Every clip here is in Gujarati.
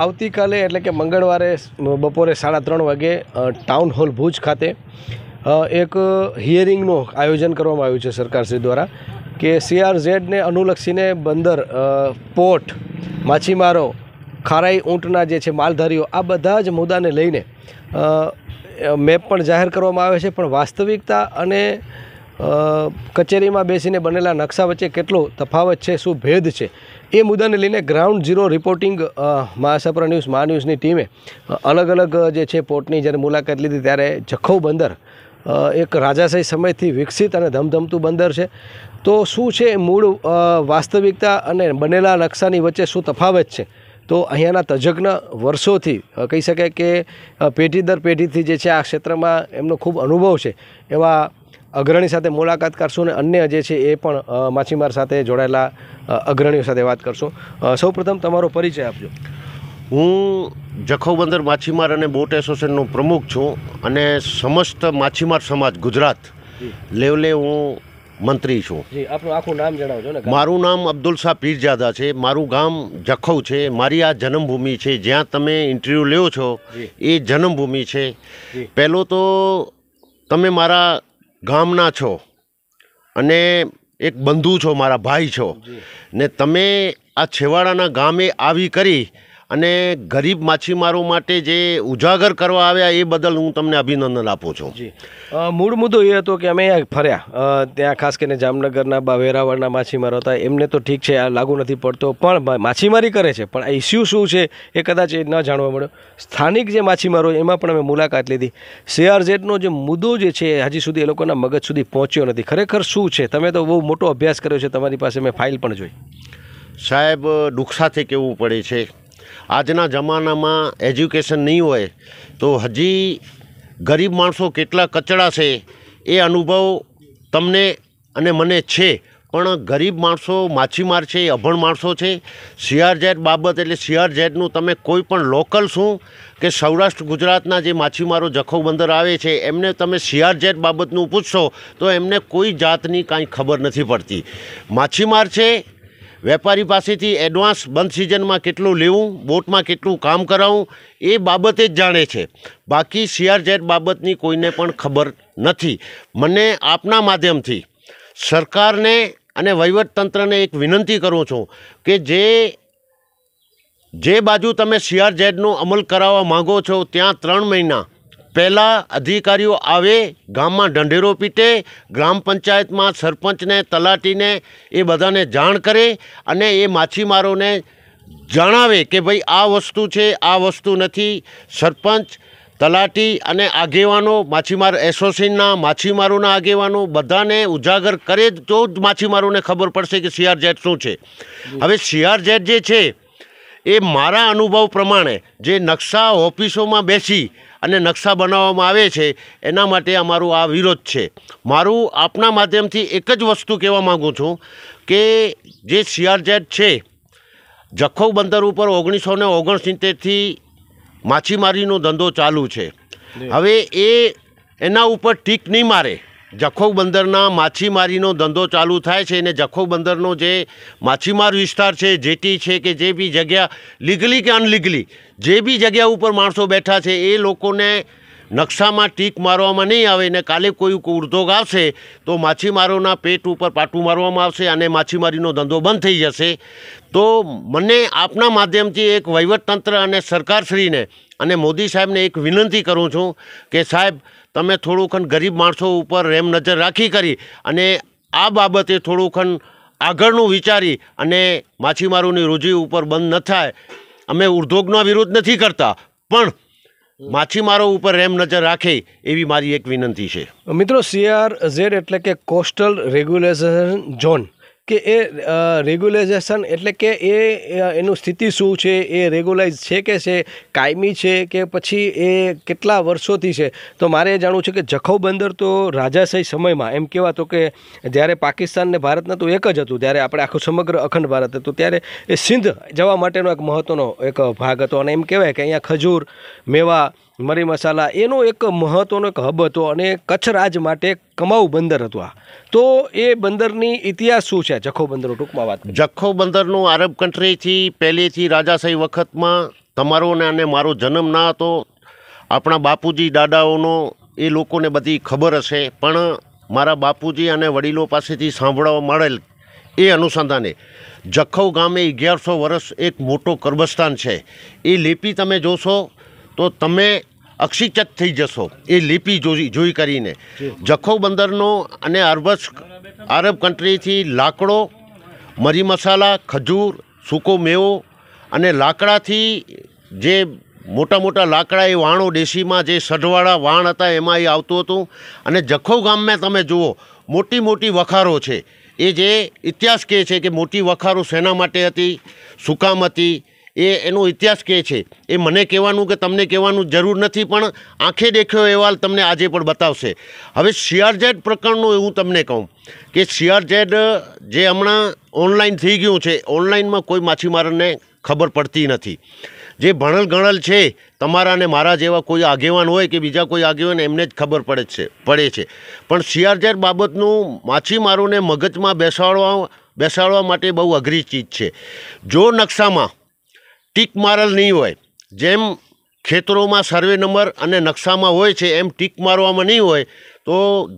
આવતીકાલે એટલે કે મંગળવારે બપોરે 3:30 વાગે ટાઉન હોલ ભુજ ખાતે એક હિયરિંગનું આયોજન કરવામાં આવ્યું છે સરકારશ્રી દ્વારા કે CRZ ને અનુલક્ષીને બંદર, પોર્ટ, માછીમારો, ખારાઈ ઊંટના જે છે માલધારીઓ, આ બધા જ મુદ્દાને લઈને મેપ પણ જાહેર કરવામાં આવે છે, પણ વાસ્તવિકતા અને કચેરીમાં બેસીને બનેલા નકશા વચ્ચે કેટલો તફાવત છે, શું ભેદ છે, એ મુદ્દાને લઈને ગ્રાઉન્ડ ઝીરો રિપોર્ટિંગ મહાસાપરા ન્યૂઝ, મા ન્યૂઝની ટીમે અલગ અલગ જે છે પોર્ટની જ્યારે મુલાકાત લીધી ત્યારે જખૌ બંદર એક રાજાશાહી સમયથી વિકસિત અને ધમધમતું બંદર છે. તો શું છે મૂળ વાસ્તવિકતા અને બનેલા નકશાની વચ્ચે શું તફાવત છે? તો અહીંયાના તજજ્ઞ વર્ષોથી કહી શકાય કે પેઢી દર પેઢીથી જે છે આ ક્ષેત્રમાં એમનો ખૂબ અનુભવ છે એવા અગ્રણી સાથે મુલાકાત કરશું અને અન્ય જે છે એ પણ માછીમાર સાથે જોડાયેલા અગ્રણીઓ સાથે વાત કરશું. સૌપ્રથમ તમારો પરિચય આપજો. હું જખૌ બંદર માછીમાર અને બોટ એસોસિએશનનો પ્રમુખ છું અને સમસ્ત માછીમાર સમાજ ગુજરાત લેવલે હું મંત્રી છું. જી, આપનું આખું નામ જણાવજો ને. મારું નામ અબ્દુલ શાહ પીરજાદા છે. મારું ગામ જખૌ છે. મારી આ જન્મભૂમિ છે. જ્યાં તમે ઇન્ટરવ્યૂ લ્યો છો એ જન્મભૂમિ છે. પહેલો તો તમે મારા ગામના છો અને એક બંધુ છો, મારા ભાઈ છો, ને તમે આ છેવાડાના ગામે આવી કરી અને ગરીબ માછીમારો માટે જે ઉજાગર કરવા આવ્યા એ બદલ હું તમને અભિનંદન આપું છું. જી, મૂળ મુદ્દો એ હતો કે અમે અહીંયા ફર્યા, ત્યાં ખાસ કરીને જામનગરના વેરાવળના માછીમારો હતા, એમને તો ઠીક છે આ લાગુ નથી પડતો, પણ માછીમારી કરે છે પણ આ ઇસ્યુ શું છે એ કદાચ એ ન જાણવા મળ્યો. સ્થાનિક જે માછીમારો એમાં પણ અમે મુલાકાત લીધી. CRZનો જે મુદ્દો જે છે હજી સુધી એ લોકોના મગજ સુધી પહોંચ્યો નથી. ખરેખર શું છે? તમે તો બહુ મોટો અભ્યાસ કર્યો છે, તમારી પાસે મેં ફાઇલ પણ જોઈ. સાહેબ, દુઃખ સાથે કહેવું પડે છે, આજના જમાનામાં એજ્યુકેશન નહીં હોય તો હજી ગરીબ માણસો કેટલા કચડા છે એ અનુભવ તમને અને મને છે, પણ ગરીબ માણસો માછીમાર છે એ અભણ માણસો છે. CRZ બાબત એટલે CRZનું તમે કોઈ પણ લોકલ શું કે સૌરાષ્ટ્ર ગુજરાતના જે માછીમારો જખૌ બંદર આવે છે એમને તમે CRZ બાબતનું પૂછશો તો એમને કોઈ જાતની કાંઈ ખબર નથી પડતી. માછીમાર છે, વેપારી પાસેથી એડવાન્સ બંધ સિઝનમાં કેટલું લેવું, બોટમાં કેટલું કામ કરાવવું એ બાબતે જ જાણે છે. બાકી CRZ બાબતની કોઈને પણ ખબર નથી. મને આપના માધ્યમથી સરકારને અને વહીવટતંત્રને એક વિનંતી કરું છું કે જે બાજુ તમે CRZનો અમલ કરાવવા માગો છો ત્યાં 3 મહિના પહેલાં અધિકારીઓ આવે, ગામમાં ઢંઢેરો પીટે, ગ્રામ પંચાયતમાં સરપંચને, તલાટીને એ બધાને જાણ કરે અને એ માછીમારોને જણાવે કે ભાઈ આ વસ્તુ છે, આ વસ્તુ નથી. સરપંચ, તલાટી અને આગેવાનો, માછીમાર એસોસિએશનના માછીમારોના આગેવાનો બધાને ઉજાગર કરે તો જ માછીમારોને ખબર પડશે કે CRZ શું છે. હવે CRZ જે છે એ મારા અનુભવ પ્રમાણે જે નકશા ઓફિસોમાં બેસી અને નકશા બનાવવામાં આવે છે એના માટે અમારું આ વિરોધ છે. મારું આપના માધ્યમથી એક જ વસ્તુ કહેવા માગું છું કે જે CRZ છે જખૌ બંદર ઉપર 1969થી માછીમારીનો ધંધો ચાલુ છે. હવે એના ઉપર ટીક નહીં મારે. જખૌ બંદરના માછીમારીનો ધંધો ચાલુ થાય છે અને જખૌ બંદરનો જે માછીમાર વિસ્તાર છે, જેટી છે કે જે બી જગ્યા લીગલી કે અનલીગલી જે બી જગ્યા ઉપર માણસો બેઠા છે એ લોકોને નકશામાં ટીક મારવામાં નહીં આવે ને કાલે કોઈ ઉદ્યોગ આવશે તો માછીમારોના પેટ ઉપર પાટું મારવામાં આવશે અને માછીમારીનો ધંધો બંધ થઈ જશે. તો મને આપના માધ્યમથી એક વહીવટતંત્ર અને સરકારશ્રીને અને મોદી સાહેબને એક વિનંતી કરું છું કે સાહેબ તમે થોડુંક ગરીબ માણસો ઉપર રેમ નજર રાખી કરી અને આ બાબતે થોડુંક આગળનું વિચારી અને માછીમારોની રોજી ઉપર બંધ ન થાય. અમે ઉદ્યોગનો વિરોધ નથી કરતા, પણ માછીમારો ઉપર રેમ નજર રાખે એવી મારી એક વિનંતી છે. મિત્રો, CRZ એટલે કે કોસ્ટલ રેગ્યુલેશન ઝોન, કે એ રેગ્યુલેશન એટલે કે એનું સ્થિતિ શું છે, એ રેગ્યુલાઇઝ છે કે છે, કાયમી છે કે પછી એ કેટલા વર્ષોથી છે? તો મારે એ જાણવું છે કે જખૌ બંદર તો રાજાશાહી સમયમાં એમ કહેવાતો કે જ્યારે પાકિસ્તાન ને ભારતના તો એક જ હતું, ત્યારે આપણે આખું સમગ્ર અખંડ ભારત હતું, ત્યારે એ સિંધ જવા માટેનો એક મહત્ત્વનો એક ભાગ હતો અને એમ કહેવાય કે અહીંયા ખજૂર, મેવા, મરી મસાલા એનો એક મહત્ત્વનો એક હબ હતો અને કચ્છ રાજ માટે કમાઉ બંદર હતું આ. તો એ બંદરની ઇતિહાસ શું છે જખૌ બંદરનો ટૂંકમાં વાત? જખૌ બંદરનું આરબ કન્ટ્રીથી પહેલેથી રાજાશાહી વખતમાં તમારો ને અને મારો જન્મ ના હતો, આપણા બાપુજી દાદાઓનો એ લોકોને બધી ખબર હશે, પણ મારા બાપુજી અને વડીલો પાસેથી સાંભળવા મળેલ એ અનુસંધાને જખૌ ગામે 1100 વર્ષ એક મોટો કબ્રસ્તાન છે. એ લિપિ તમે જોશો તો તમે અક્ષિચત થઈ જશો એ લિપિ જોઈ કરીને. જખૌ બંદરનો અને આરબ કન્ટ્રીથી લાકડો, મરી મસાલા, ખજૂર, સૂકો મેવો અને લાકડાથી જે મોટા મોટા લાકડા એ વાણો દેશીમાં જે સઢવાળા વાણ હતા એમાં એ આવતું હતું. અને જખૌ ગામમાં તમે જુઓ મોટી મોટી વખારો છે. એ જે ઇતિહાસ કહે છે કે મોટી વખારો શેના માટે હતી, શું કામ હતી, એનો ઇતિહાસ કહે છે. એ મને કહેવાનું કે તમને કહેવાનું જરૂર નથી, પણ આંખે દેખ્યો અહેવાલ તમને આજે પણ બતાવશે. હવે CRZ પ્રકરણનું હું તમને કહું કે CRZ જે હમણાં ઓનલાઈન થઈ ગયું છે, ઓનલાઈનમાં કોઈ માછીમારને ખબર પડતી નથી. જે ભણેલ ગણેલ છે તમારા ને મારા જેવા કોઈ આગેવાન હોય કે બીજા કોઈ આગેવાન એમને જ ખબર પડે છે. પણ CRZ બાબતનું માછીમારોને મગજમાં બેસાડવા માટે બહુ અઘરી ચીજ છે. જો નકશામાં ટીક મારેલ નહીં હોય, જેમ ખેતરોમાં સર્વે નંબર અને નકશામાં હોય છે એમ ટીક મારવામાં નહીં હોય, તો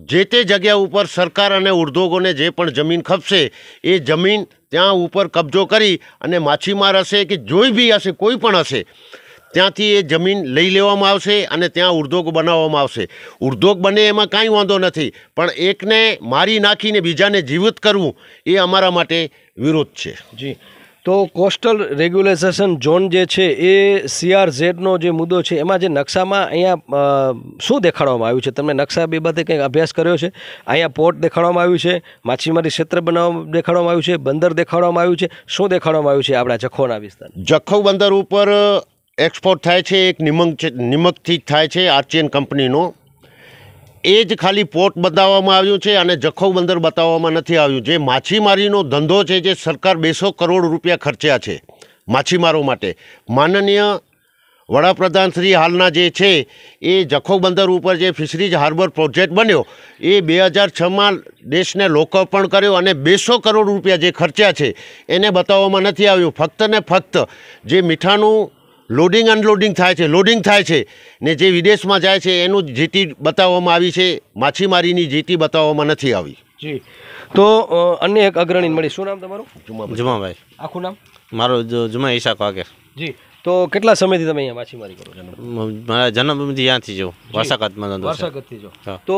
જે તે જગ્યા ઉપર સરકાર અને ઉદ્યોગોને જે પણ જમીન ખપશે એ જમીન ત્યાં ઉપર કબજો કરી અને માછીમાર હશે કે જોઈ બી હશે, કોઈ પણ હશે, ત્યાંથી એ જમીન લઈ લેવામાં આવશે અને ત્યાં ઉદ્યોગ બનાવવામાં આવશે. ઉદ્યોગ બને એમાં કાંઈ વાંધો નથી, પણ એકને મારી નાખીને બીજાને જીવિત કરવું એ અમારા માટે વિરોધ છે. જી, તો કોસ્ટલ રેગ્યુલેશન ઝોન જે છે એ CRZનો જે મુદ્દો છે એમાં જે નકશામાં અહીંયા શું દેખાડવામાં આવ્યું છે? તમે નકશા બાબતે કંઈક અભ્યાસ કર્યો છે? અહીંયા પોર્ટ દેખાડવામાં આવ્યું છે, માછીમારી ક્ષેત્ર દેખાડવામાં આવ્યું છે, બંદર દેખાડવામાં આવ્યું છે, શું દેખાડવામાં આવ્યું છે આપણા જખૌના વિસ્તાર? જખૌ બંદર ઉપર એક્સપોર્ટ થાય છે એક નિમકથી થાય છે આર્ચિયન કંપનીનો. એ જ ખાલી પોર્ટ બતાવવામાં આવ્યું છે અને જખૌ બંદર બતાવવામાં નથી આવ્યું. જે માછીમારીનો ધંધો છે, જે સરકાર 200 કરોડ રૂપિયા ખર્ચ્યા છે માછીમારો માટે. માનનીય વડાપ્રધાન શ્રી હાલના જે છે એ જખૌ બંદર ઉપર જે ફિશરીઝ હાર્બર પ્રોજેક્ટ બન્યો એ 2006માં દેશને લોકાર્પણ કર્યો અને 200 કરોડ રૂપિયા જે ખર્ચ્યા છે એને બતાવવામાં નથી આવ્યું. ફક્ત ને ફક્ત જે મીઠાનું લોડિંગ અનલોડિંગ થાય છે, લોડિંગ થાય છે ને જે વિદેશમાં જાય છે એનું જીટી બતાવવામાં આવી છે, માછીમારીની જીટી બતાવવામાં નથી આવી. જી, તો અન્ય એક અગ્રણી મળી. શું નામ તમારું? જુમાભાઈ. આખું નામ? મારો જુમા ઈશાક વાગેર. જી, તો કેટલા સમયથી તમે અહીંયા માછીમારી કરો છો? મારા જન્મથી ત્યાંથી જો વારસાગતમાં ધંધો છે. વારસાગતથી જો. તો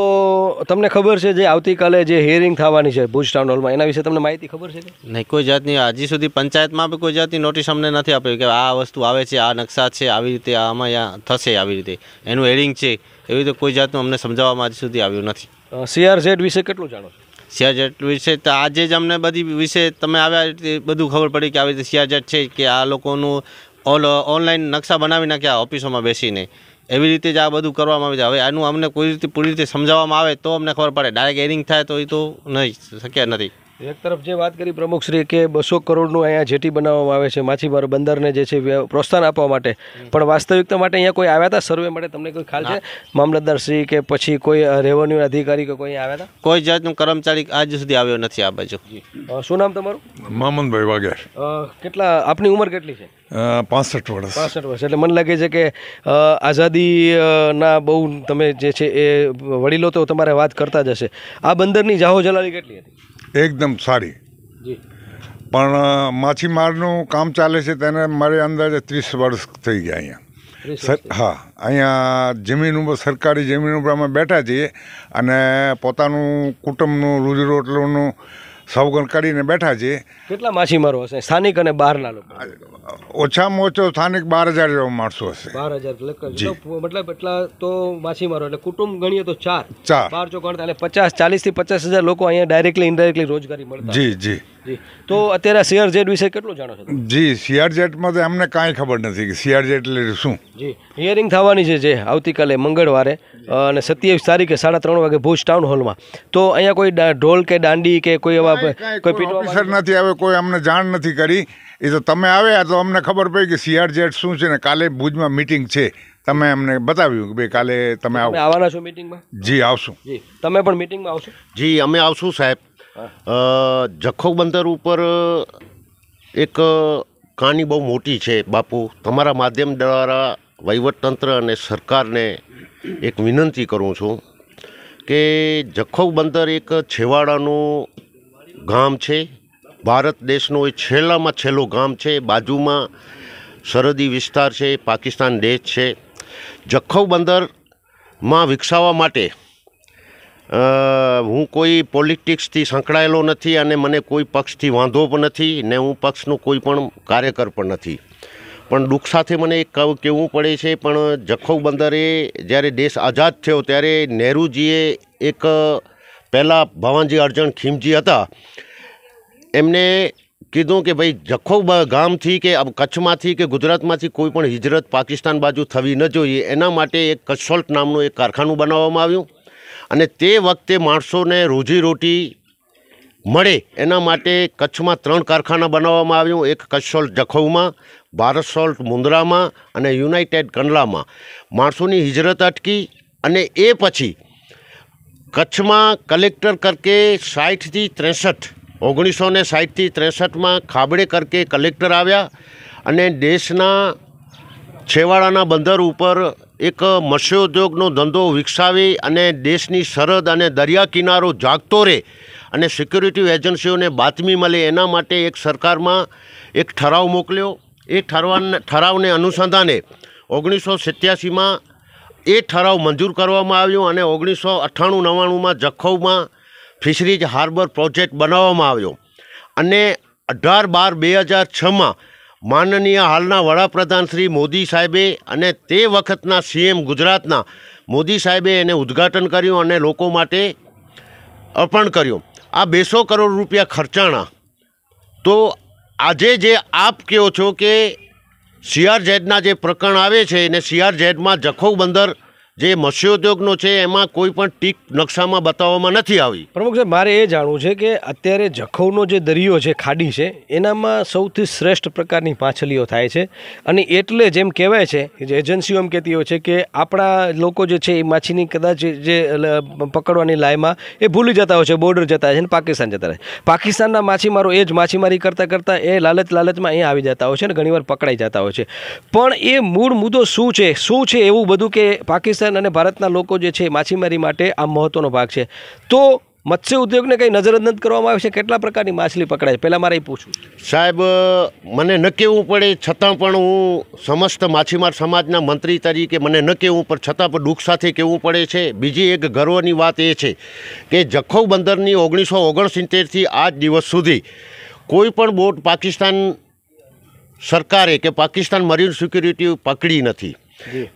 તમને ખબર છે જે આવતીકાલે જે હિયરિંગ થવાની છે ભુજ ટાઉન હોલમાં, એના વિશે તમને માહિતી ખબર છે? નહીં, કોઈ જાતની હજી સુધી પંચાયતમાં બી કોઈ જાતની નોટિસ અમને નથી આપી કે આ વસ્તુ આવે છે, આ નકશા છે, આવી રીતે આમાં અહીંયા થશે, આવી રીતે એનું હિયરિંગ છે, એવી રીતે કોઈ જાતનું અમને સમજાવવામાં હજી સુધી આવ્યું નથી. CRZ વિશે કેટલું જાણો છો? CRZ વિશે તો આજે જ અમને બધી વિશે તમે આવ્યા બધું ખબર પડી કે આવી રીતે CRZ છે, કે આ લોકોનું ઓનલાઈન નકશા બનાવી નાખ્યા ઓફિસોમાં બેસીને, એવી રીતે જ આ બધું કરવામાં આવે છે. હવે આનું અમને કોઈ રીતે પૂરી રીતે સમજાવવામાં આવે તો અમને ખબર પડે. ડાયરેક્ટ હિયરિંગ થાય તો એ તો નહીં શક્ય નથી. એક તરફ જે વાત કરી પ્રમુખશ્રી કે 200 કરોડનું અહીંયા જેટી બનાવવામાં આવે છે માછીમારો બંદરને જે છે પ્રોત્સાહન આપવા માટે, પણ વાસ્તવિકતા માટે અહીંયા કોઈ આવ્યા હતા સર્વે માટે? તમને કોઈ ખ્યાલ છે? મામલતદારશ્રી કે પછી કોઈ રેવન્યુ અધિકારી કે કોઈ આવ્યા હતા? કોઈ જાતનું કર્મચારી આજ સુધી આવ્યો નથી આ બાજુ. શું નામ તમારું? મામનભાઈ વાગેર. કેટલા આપની ઉંમર કેટલી છે? 65 વર્ષ. 65 વર્ષ. એટલે મને લાગે છે કે આઝાદીના બહુ તમે જે છે એ વડીલો તો તમારે વાત કરતા જ હશે. આ બંદરની જાહો જલાલી કેટલી હતી? એકદમ સારી. જી, પણ માછીમારનું કામ ચાલે છે તેને મારે અંદાજે 30 વર્ષ થઈ ગયા અહીંયા. હા, અહીંયા જમીન ઉપર, સરકારી જમીન ઉપર અમે બેઠા છીએ અને પોતાનું કુટુંબનું રોજીરોટલુનું સવગણ કરીને બેઠા છીએ. કેટલા માછીમારો હશે સ્થાનિક અને બહારના લોકો? ઓછામાં ઓછો સ્થાનિક 12,000 જેવા માણસો હશે. 12,000 મતલબ એટલા તો માછીમારો, એટલે કુટુંબ ગણીએ તો ચાર 12 ચોક ગણતા એટલે 40 થી 50,000 લોકો અહીંયા ડાયરેક્ટલી ઇનડાયરેક્ટલી રોજગારી મળતા. જી જી જી. તો અત્યારે CRZ વિશે કેટલું જાણો છો? જી, CRZમાં તો અમને કાંઈ ખબર નથી કે CRZ એટલે શું. જી, હિયરિંગ થવાની છે જે આવતીકાલે મંગળવારે અને 27 તારીખે 3:30 વાગે ભુજ ટાઉન હોલમાં. તો અહીંયા કોઈ ઢોલ કે દાંડી કે કોઈ એવા કોઈ ઓફિસર નથી આવે, કોઈ અમને જાણ નથી કરી. એ તો તમે આવ્યા તો અમને ખબર પડી કે CRZ શું છે ને કાલે ભુજમાં મીટિંગ છે, તમે અમને બતાવ્યું કે ભાઈ કાલે તમે આવવાના છો મીટિંગમાં? જી, આવશું. જી, તમે પણ મીટિંગમાં આવશો? જી, અમે આવશું સાહેબ. જખૌ બંદર ઉપર એક કહાની બહુ મોટી છે બાપુ. તમારા માધ્યમ દ્વારા વહીવટતંત્ર અને સરકારને એક વિનંતી કરું છું કે જખૌ બંદર એક છેવાડાનું ગામ છે. ભારત દેશનું એ છેલ્લામાં છેલ્લું ગામ છે. બાજુમાં સરહદી વિસ્તાર છે, પાકિસ્તાન દેશ છે. જખૌ બંદરમાં વિકસાવવા માટે હું કોઈ પોલિટિક્સથી સંકળાયેલો નથી અને મને કોઈ પક્ષથી વાંધો પણ નથી ને હું પક્ષનો કોઈ પણ કાર્યકર પણ નથી. પણ દુઃખ સાથે મને એક કહેવું પડે છે, પણ જખૌ બંદરે જ્યારે દેશ આઝાદ થયો ત્યારે નહેરુજીએ એક પહેલાં ભવાનજી અર્જણ ખીમજી હતા, એમને કીધું કે ભાઈ જખૌ ગામથી કે કચ્છમાંથી કે ગુજરાતમાંથી કોઈ પણ હિજરત પાકિસ્તાન બાજુ થવી ન જોઈએ. એના માટે એક કચ્છોલ્ટ નામનું એક કારખાનું બનાવવામાં આવ્યું અને તે વખતે માણસોને રોજીરોટી મળે એના માટે કચ્છમાં 3 કારખાના બનાવવામાં આવ્યું. એક કચ્છોલ્ટ જખૌમાં, ભારત સોલ્ટ મુંદ્રામાં અને યુનાઇટેડ કંડલામાં. માણસોની હિજરત અટકી અને એ પછી કચ્છમાં કલેક્ટર કરકે 60થી 63 1960થી 63માં ખાબડે કરકે કલેક્ટર આવ્યા અને દેશના છેવાડાના બંદર ઉપર એક મત્સ્યોદ્યોગનો ધંધો વિકસાવી અને દેશની સરહદ અને દરિયા કિનારો જાગતો રહે અને સિક્યુરિટી એજન્સીઓને બાતમી મળે એના માટે એક સરકારમાં એક ઠરાવ મોકલ્યો. એ ઠરાવને અનુસંધાને 1987માં એ ઠરાવ મંજૂર કરવામાં આવ્યો અને 1998-99માં જખૌમાં ફિશરીઝ હાર્બર પ્રોજેક્ટ બનાવવામાં આવ્યો અને 18/12/2006માં માનનીય હાલના વડાપ્રધાન શ્રી મોદી સાહેબે અને તે વખતના સીએમ ગુજરાતના મોદી સાહેબે એને ઉદ્ઘાટન કર્યું અને લોકો માટે અર્પણ કર્યું. આ 200 કરોડ રૂપિયા ખર્ચાણા. તો આજે જે આપ કહો છો કે CRZના જે પ્રકરણ આવે છે અને CRZમાં જખૌ બંદર જે મત્સ્યોદ્યોગનો છે એમાં કોઈ પણ ટીક નકશામાં બતાવવામાં નથી આવી. પ્રમુખ સાહેબ, મારે એ જાણવું છે કે અત્યારે જખૌનો જે દરિયો છે, ખાડી છે, એનામાં સૌથી શ્રેષ્ઠ પ્રકારની માછલીઓ થાય છે અને એટલે જેમ કહેવાય છે, જે એજન્સીઓ એમ કહેતી હોય છે કે આપણા લોકો જે છે એ માછીની કદાચ જે પકડવાની લાઈમાં એ ભૂલી જતા હોય છે, બોર્ડર જતા હોય છે અને પાકિસ્તાન જતા રહે. પાકિસ્તાનના માછીમારો એ જ માછીમારી કરતાં એ લાલચમાં અહીંયા આવી જતા હોય છે અને ઘણીવાર પકડાઈ જતા હોય છે. પણ એ મૂળ મુદ્દો શું છે એવું બધું કે પાકિસ્તાન અને ભારતના લોકો જે છે માછીમારી માટે આ મહત્વનો ભાગ છે. તો મત્સ્ય ઉદ્યોગને કંઈ નજરઅંદાજ કરવામાં આવે છે? કેટલા પ્રકારની માછલી પકડાય? પહેલાં મારે એ પૂછવું. સાહેબ, મને ન કહેવું પડે છતાં પણ હું સમસ્ત માછીમાર સમાજના મંત્રી તરીકે મને ન કહેવું પણ છતાં પણ દુઃખ સાથે કહેવું પડે છે. બીજી એક ગર્વની વાત એ છે કે જખૌ બંદરની 1969થી આજ દિવસ સુધી કોઈ પણ બોટ પાકિસ્તાન સરકારે કે પાકિસ્તાન મરીન સિક્યુરિટી પકડી નથી.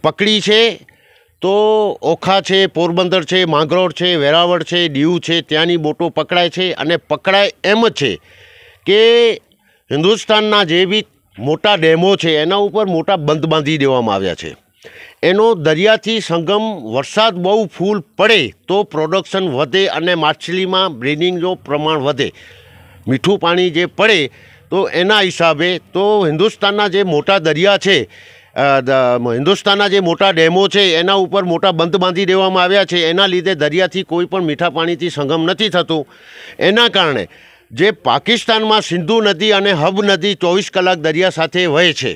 પકડી છે તો ઓખા છે, પોરબંદર છે, માંગરોળ છે, વેરાવળ છે, દીવ છે, ત્યાંની બોટો પકડાય છે અને પકડાય એમ જ છે કે હિન્દુસ્તાનના જે બી મોટા ડેમો છે એના ઉપર મોટા બંધ બાંધી દેવામાં આવ્યા છે. એનો દરિયાથી સંગમ વરસાદ બહુ ફૂલ પડે તો પ્રોડક્શન વધે અને માછલીમાં બ્રીડિંગનું પ્રમાણ વધે. મીઠું પાણી જે પડે તો એના હિસાબે તો હિન્દુસ્તાનના જે મોટા દરિયા છે, હિન્દુસ્તાનના જે મોટા ડેમો છે એના ઉપર મોટા બંધ બાંધી દેવામાં આવ્યા છે. એના લીધે દરિયાથી કોઈ પણ મીઠા પાણીથી સંગમ નથી થતું. એના કારણે જે પાકિસ્તાનમાં સિંધુ નદી અને હબ નદી 24 કલાક દરિયા સાથે વહે છે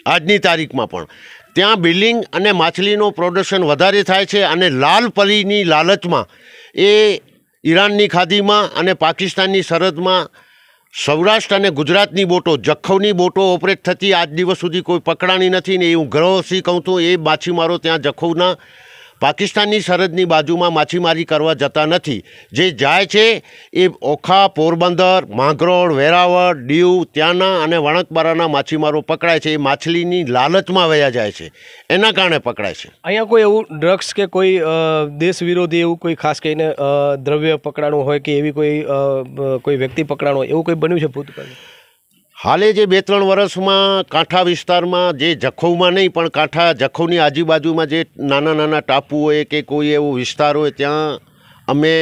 આજની તારીખમાં, પણ ત્યાં બિલિંગ અને માછલીનું પ્રોડક્શન વધારે થાય છે અને લાલ પરીની લાલચમાં એ ઈરાનની ખાડીમાં અને પાકિસ્તાનની સરહદમાં સૌરાષ્ટ્ર અને ગુજરાતની બોટો, જખૌની બોટો ઓપરેટ થતી આજ દિવસ સુધી કોઈ પકડાણી નથી ને હું ગર્વથી કહું છું એ માછીમારો ત્યાં જખૌના પાકિસ્તાનની સરહદની બાજુમાં માછીમારી કરવા જતા નથી. જે જાય છે એ ઓખા, પોરબંદર, માંગરોળ, વેરાવળ, દીવ ત્યાંના અને વણકબારાના માછીમારો પકડાય છે. એ માછલીની લાલચમાં વયા જાય છે, એના કારણે પકડાય છે. અહીંયા કોઈ એવું ડ્રગ્સ કે કોઈ દેશ વિરોધી એવું કોઈ ખાસ કરીને દ્રવ્ય પકડાણું હોય કે એવી કોઈ વ્યક્તિ પકડાણું હોય એવું કોઈ બન્યું છે ભૂતકાળમાં? હાલે જે 2-3 વર્ષમાં કાંઠા વિસ્તારમાં, જે જખૌમાં નહીં પણ જખૌની આજુબાજુમાં જે નાના નાના ટાપુ હોય કે કોઈ એવો વિસ્તાર હોય ત્યાં અમે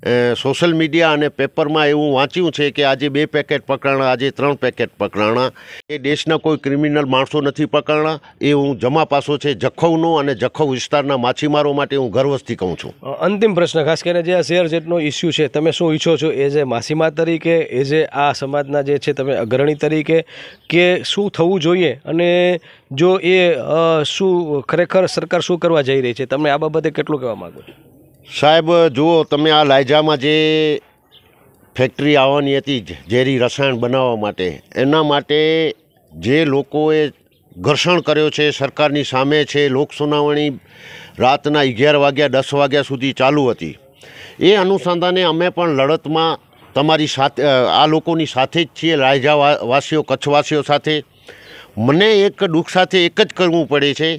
સોશિયલ મીડિયા અને પેપરમાં એવું વાંચ્યું છે કે આજે 2 પેકેટ પકડાણા, આજે 3 પેકેટ પકડાણા. એ દેશના કોઈ ક્રિમિનલ માણસો નથી પકડાણા. એ હું જમા પાસો છે જખૌનો અને જખૌ વિસ્તારના માછીમારો માટે હું ગર્વથી કહું છું. અંતિમ પ્રશ્ન, ખાસ કરીને જે આ શેરજેટનો ઇસ્યુ છે, તમે શું ઈચ્છો છો એઝ એ માછીમાર તરીકે, એઝ એ આ સમાજના જે છે તમે અગ્રણી તરીકે, કે શું થવું જોઈએ અને જો એ શું ખરેખર સરકાર શું કરવા જઈ રહી છે, તમે આ બાબતે કેટલું કહેવા માગો છો? સાહેબ જુઓ, તમે આ લાયજામાં જે ફેક્ટરી આવવાની હતી ઝેરી રસાયણ બનાવવા માટે, એના માટે જે લોકોએ ઘર્ષણ કર્યો છે સરકારની સામે છે, લોક સુનાવણી રાતના 11 વાગ્યા 10 વાગ્યા સુધી ચાલુ હતી. એ અનુસંધાને અમે પણ લડતમાં તમારી સાથે, આ લોકોની સાથે જ છીએ, લાયજા વાસીઓ, કચ્છવાસીઓ સાથે. મને એક દુઃખ સાથે એક જ કરવું પડે છે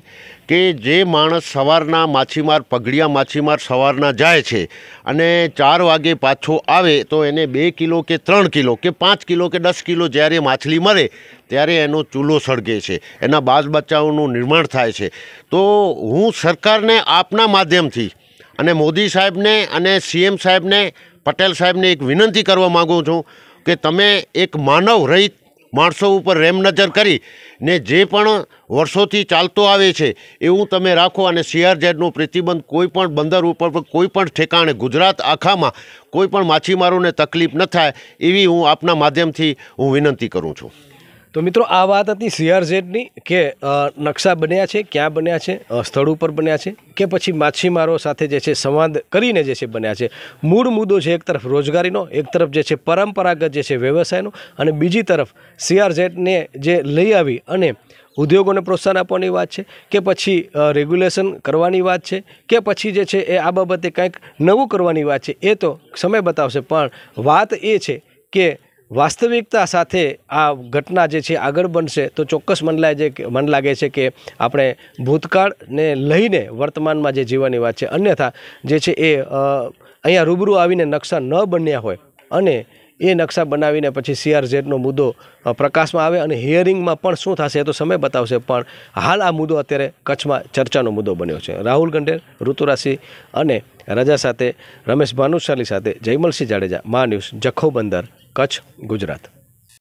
કે જે માણસ સવારના માછીમાર, પગડિયા માછીમાર સવારના જાય છે અને 4 વાગે પાછો આવે તો એને 2 કિલો કે 3 કિલો કે 5 કિલો કે 10 કિલો જ્યારે માછલી મળે ત્યારે એનો ચૂલો સળગે છે, એના બાળ બચ્ચાઓનું નિર્માણ થાય છે. તો હું સરકારને આપના માધ્યમથી અને મોદી સાહેબને અને CM સાહેબને, પટેલ સાહેબને એક વિનંતી કરવા માગું છું કે તમે એક માનવ રહિત માણસો ઉપર રેમ નજર કરી ને જે પણ વર્ષોથી ચાલતો આવે છે એવું તમે રાખો અને CRZનો પ્રતિબંધ કોઈ પણ બંદર ઉપર, કોઈ પણ ઠેકાણે, ગુજરાત આખામાં કોઈ પણ માછીમારોને તકલીફ ન થાય એવી હું આપના માધ્યમથી હું વિનંતી કરું છું. તો મિત્રો, આ વાત હતી CRZની કે નકશા બન્યા છે, ક્યાં બન્યા છે, સ્થળ ઉપર બન્યા છે કે પછી માછીમારો સાથે જે છે સંવાદ કરીને જે છે બન્યા છે. મૂળ મુદ્દો છે એક તરફ રોજગારીનો, એક તરફ જે છે પરંપરાગત જે છે વ્યવસાયનો, અને બીજી તરફ CRZને જે લઈ આવી અને ઉદ્યોગોને પ્રોત્સાહન આપવાની વાત છે કે પછી રેગ્યુલેશન કરવાની વાત છે કે પછી જે છે એ આ બાબતે કંઈક નવું કરવાની વાત છે, એ તો સમય બતાવશે. પણ વાત એ છે કે વાસ્તવિકતા સાથે આ ઘટના જે છે આગળ બનશે તો ચોક્કસ મન લાગે છે કે આપણે ભૂતકાળને લઈને વર્તમાનમાં જે જીવવાની વાત છે. અન્યથા જે છે એ અહીંયા રૂબરૂ આવીને નકશા ન બન્યા હોય અને એ નકશા બનાવીને પછી CRZનો મુદ્દો પ્રકાશમાં આવે અને હિયરિંગમાં પણ શું થશે એ તો સમય બતાવશે. પણ હાલ આ મુદ્દો અત્યારે કચ્છમાં ચર્ચાનો મુદ્દો બન્યો છે. રાહુલ ગંડેર, ઋતુરાશિ અને રજા સાથે, રમેશ ભાનુશાલી સાથે, જયમલસિંહ જાડેજા, મા ન્યૂઝ, જખૌ બંદર, કચ્છ, ગુજરાત.